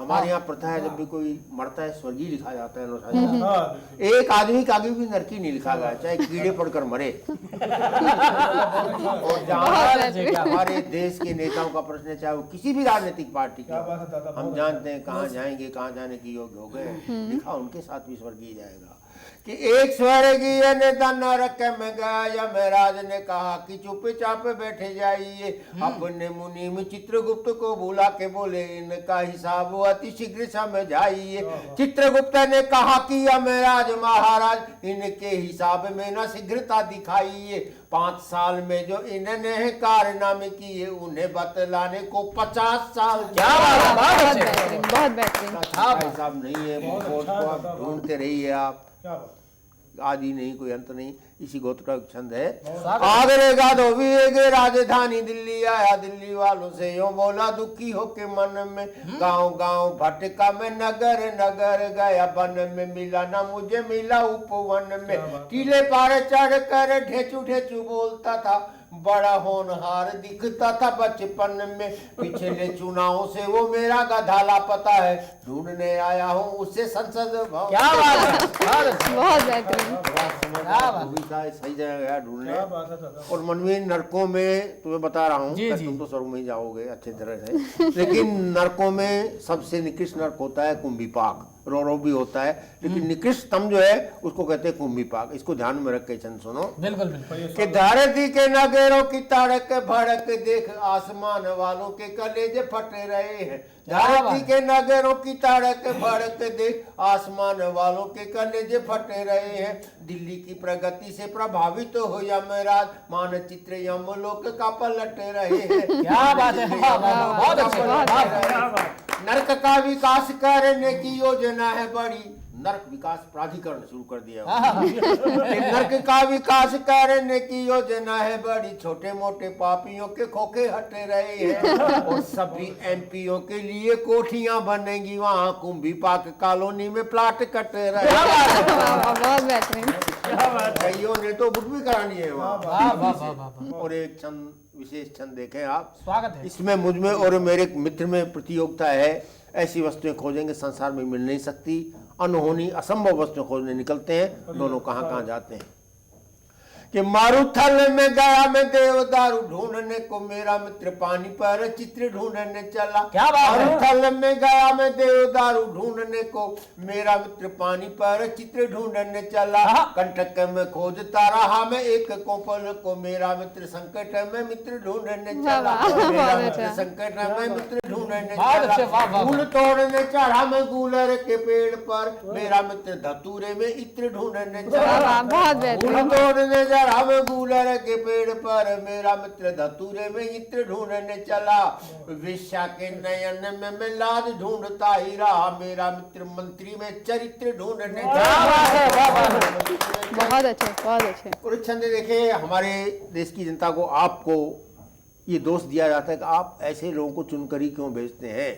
हमारे यहाँ प्रथा है, जब भी कोई मरता है स्वर्गीय लिखा जाता है अनुसार। एक आदमी का आगे भी नरकी नहीं लिखा गया, चाहे कीड़े पड़कर मरे। और जहाँ हमारे देश के नेताओं का प्रश्न है, चाहे वो किसी भी राजनीतिक पार्टी के, हम जानते हैं कहाँ जाएंगे, कहाँ जाने की योग्य हो गए, लिखा उनके साथ भी स्वर्गीय जाएगा कि एक स्वर्गीय नेता नरक में गया, यमराज ने कहा कि चुपचाप बैठे जाइए। अपने मुनीम चित्रगुप्त को बुला के बोले इनका हिसाब अति शीघ्र समझाइए। चित्रगुप्त ने कहा कि यमराज महाराज इनके हिसाब में न शीघ्रता दिखाइए। 5 साल में जो इन्होंने कारनामे किए उन्हें बतलाने को 50 साल। क्या बहुत बेहतरीन। हिसाब नहीं है, आप ढूंढते रहिए आप, आदि नहीं कोई अंत नहीं। इसी गोत्र का छंद है। आगरे गाधोवी राजधानी दिल्ली आया, दिल्ली वालों से यूं बोला दुखी होके मन में। गांव गांव भटका मैं नगर नगर गया, वन में मिला ना मुझे मिला उपवन में। टीले पार चढ़ कर ढेचू ढेचू बोलता था, बड़ा होनहार दिखता था बचपन में। पिछले चुनाव से वो मेरा गधा लापता है, ढूंढने आया हूँ उससे संसद भवन। क्या बात है, बहुत बेहतरीन, सही जगह गया ढूंढने। और मनवीन नरकों में तुम्हें बता रहा हूँ, तुम तो स्वर्ग में ही जाओगे अच्छे तरह से, लेकिन नरकों में सबसे निकृष्ट नरक होता है कुंभीपाक। रो भी होता है, लेकिन निकृष्टतम जो है उसको कहते हैं कुंभीपाक। इसको ध्यान में रख के चंद सुनो। बिल्कुल बिल्कुल। कि धरती के नगरों की तड़क भड़क देख, आसमान वालों के कलेजे फटे रहे हैं। धरती के नगरों की तड़क भड़क देख, आसमान वालों के कलेजे फटे रहे हैं। दिल्ली की प्रगति से प्रभावित हो यमराज, मानचित्र यमलोक का पलट रहे हैं। क्या बात है, बहुत अच्छा। नरक का विकास करने की योजना है बड़ी, नरक विकास प्राधिकरण शुरू कर दिया। नरक का विकास करने की योजना है बड़ी, छोटे मोटे पापियों के खोखे हटे रहे हैं। और सभी एमपीओ के लिए कोठियां बनेंगी, वहाँ कुंभीपाक कॉलोनी में प्लाट कट रहे हैं। कईयों ने तो बुक भी करानी है वहाँ। और एक छंद, विशेष छंद देखें आप, स्वागत है। इसमें मुझ में और मेरे मित्र में प्रतियोगिता है। ऐसी वस्तुएं खोजेंगे संसार में मिल नहीं सकती, अनहोनी असंभव वस्तुएं खोजने निकलते हैं। दोनों कहाँ जाते हैं कि मारुथल में गया मैं देवदारू ढूंढने को, मेरा मित्र पानी पर चित्र ढूंढने चला। क्या बात है? मारुथल में गया मैं देवदारू ढूंढने को, मेरा मित्र पानी पर चित्र ढूंढने चला। कंटक में खोजता रहा मैं एक कोपल को, मेरा मित्र संकट में मित्र ढूंढने चला। मेरा मित्र संकट में मित्र ढूंढने चला। फूल तोड़ने चढ़ा मैं गूलर के पेड़ पर, मेरा मित्र धतूरे में इत्र ढूंढने चला। फूल तोड़ने हम गूलर के पेड़ पर, मेरा मित्र धतूरे में इत्र ढूंढने चला। विश्या के नयन में मैं लाज ढूंढता ही रहा, मेरा मित्र मंत्री में चरित्र ढूंढने चला। बहुत अच्छे, बहुत अच्छे। और छंद देखे, हमारे देश की जनता को, आपको ये दोष दिया जाता है कि आप ऐसे लोगों को चुनकर ही क्यों भेजते हैं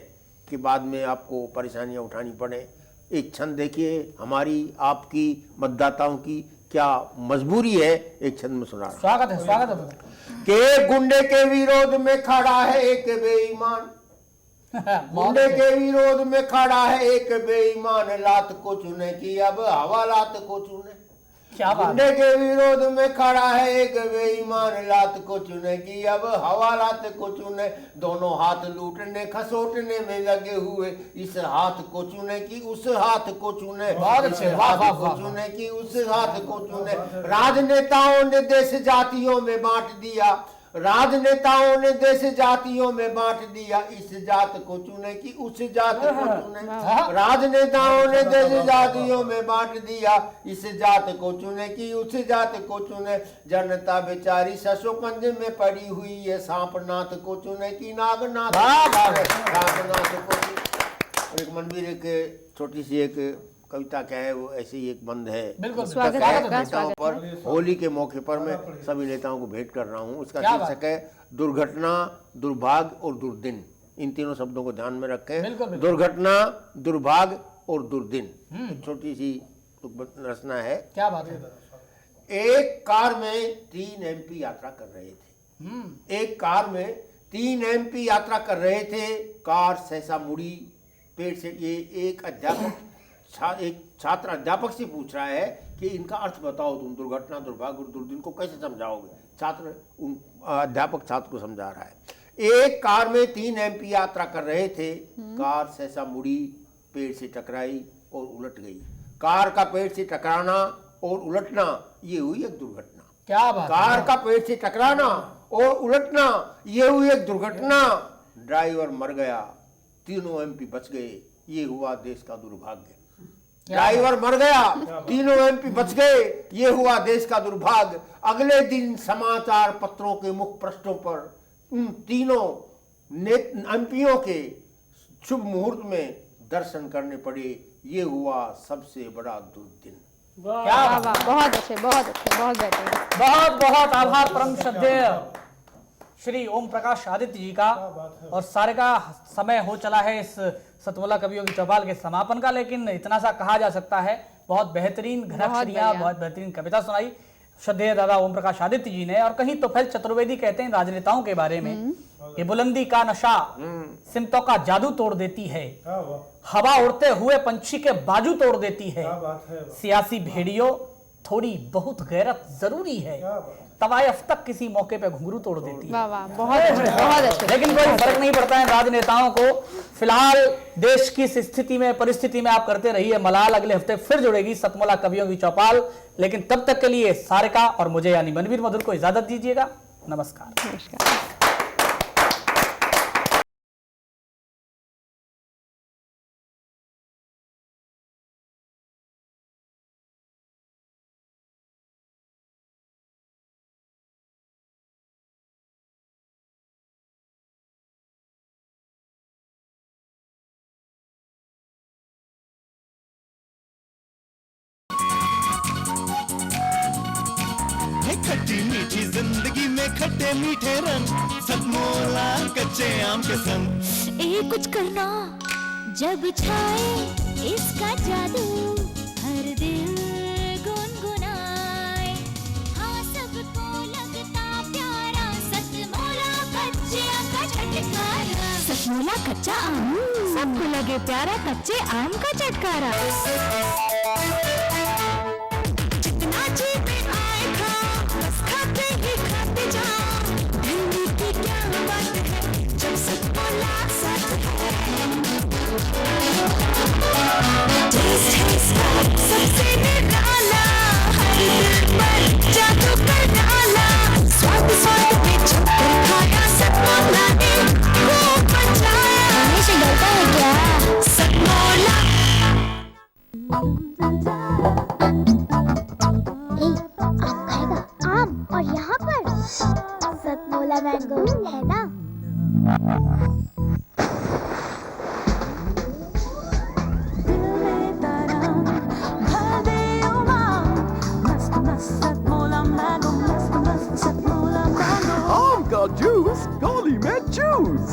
कि बाद में आपको परेशानियां उठानी पड़े। एक छंद देखिए, हमारी आपकी मतदाताओं की क्या मजबूरी है, एक छंद में सुना रहा। स्वागत है, स्वागत है। के गुंडे के विरोध में खड़ा है एक बेईमान, गुंडे के विरोध में खड़ा है एक बेईमान, लात को चुने की अब हवालात को चुने। क्या बात? गुंडे के विरोध में खड़ा है एक बेईमान, लात को चुने की अब हवालात को चुने। दोनों हाथ लूटने खसोटने में लगे हुए, इस हाथ को चुने की उस हाथ को चुने। हाथ को चुने की उस हाथ को चुने। राजनेताओं ने देश जातियों में बांट दिया, राजनेताओं ने देश जातियों में बांट दिया, इस जात को चुने कि उस जात को चुने। राजनेताओं ने देश जातियों में बांट दिया, इस जात को चुने कि उस जात को चुने। जनता बेचारी ससो पंजे में पड़ी हुई है, सांपनाथ को चुने कि नागनाथ को। और एक मनवीर, एक छोटी सी एक कविता क्या है, वो ऐसे ही एक बंद है। बिल्कुल, नेताओं पर होली के मौके पर मैं सभी नेताओं को भेंट कर रहा हूँ। उसका शीर्षक है दुर्घटना, दुर्भाग्य और दुर्दिन। इन तीनों शब्दों को ध्यान में रखें। दुर्घटना, दुर्भाग्य और दुर्दिन। छोटी सी रचना है। क्या बात है? एक कार में 3 एमपी यात्रा कर रहे थे। एक कार में 3 एमपी यात्रा कर रहे थे। कार सहसा मुड़ी, पेड़ से ये एक छात्र अध्यापक से पूछ रहा है कि इनका अर्थ बताओ, तुम दुर्घटना, दुर्भाग्य, दुर्दिन को कैसे समझाओगे। छात्र अध्यापक छात्र को समझा रहा है। एक कार में 3 MP यात्रा कर रहे थे। कार सहसा मुड़ी, पेड़ से टकराई और उलट गई। कार का पेड़ से टकराना और उलटना, ये हुई एक दुर्घटना। क्या बात कार का पेड़ से टकराना और उलटना, ये हुई एक दुर्घटना। ड्राइवर मर गया, 3 MP बच गए, ये हुआ देश का दुर्भाग्य। ड्राइवर मर गया, 3 MP बच गए, ये हुआ देश का दुर्भाग्य। अगले दिन समाचार पत्रों के मुख्य पृष्ठों पर उन तीनों MPओं के शुभ मुहूर्त में दर्शन करने पड़े, ये हुआ सबसे बड़ा दुर्दिन। क्या वाह वाह, बहुत अच्छे, बहुत अच्छे, बहुत बेहतरीन। बहुत बहुत आभार परम श्रद्धेय श्री ओम प्रकाश आदित्य जी का। और सारे का समय हो चला है इस सतमोला कवियों की चौपाल के समापन का, लेकिन इतना सा कहा जा सकता है, बहुत बेहतरीन घनाक्षरियां, बहुत बेहतरीन कविता सुनाई श्रद्धेय दादा ओम प्रकाश आदित्य जी ने। और कहीं तो फिर चतुर्वेदी कहते हैं राजनेताओं के बारे में कि बुलंदी का नशा सिमतों का जादू तोड़ देती है, हवा उड़ते हुए पंछी के बाजू तोड़ देती है, सियासी भेड़ियों थोड़ी बहुत गैरत जरूरी है, तवायफ तक किसी मौके पे घुंघरू तोड़ देती है। वाह वाह, बहुत अच्छे, बहुत अच्छे। लेकिन कोई फर्क नहीं पड़ता है राजनेताओं को। फिलहाल देश की इस स्थिति में, परिस्थिति में आप करते रहिए मलाल। अगले हफ्ते फिर जुड़ेगी सतमोला कवियों की चौपाल, लेकिन तब तक के लिए सारिका और मुझे यानी मनवीर मधुर को इजाजत दीजिएगा। नमस्कार। नमस्कार। खट्टी मीठी जिंदगी में खट्टे मीठे रंग, सतमोला कच्चे आम के संग। कुछ करना जब छाए इसका जादू, हर दिल गुनगुनाए। हाँ सबको लगता प्यारा, सतमोला कच्चे आम का चटकारा। सतमोला कच्चा आम, सबको लगे प्यारा कच्चे आम का चटकारा। जितना जी में आए खाओ, बस खाते ही खाते जाओ। भिंडी की क्या बात है जब सतमोला साथ है। टेस्ट है इसका सबसे निराला, हर दिल पर जादू कर डाला। स्वाद स्वाद में छुपकर खाया सतमोला ने खूब मचाया। खाने से डरता है क्या सतमोला। आम खाएगा, आम, और यहाँ पर सतमोला मैंगो है ना। आम का जूस गोली में जूस।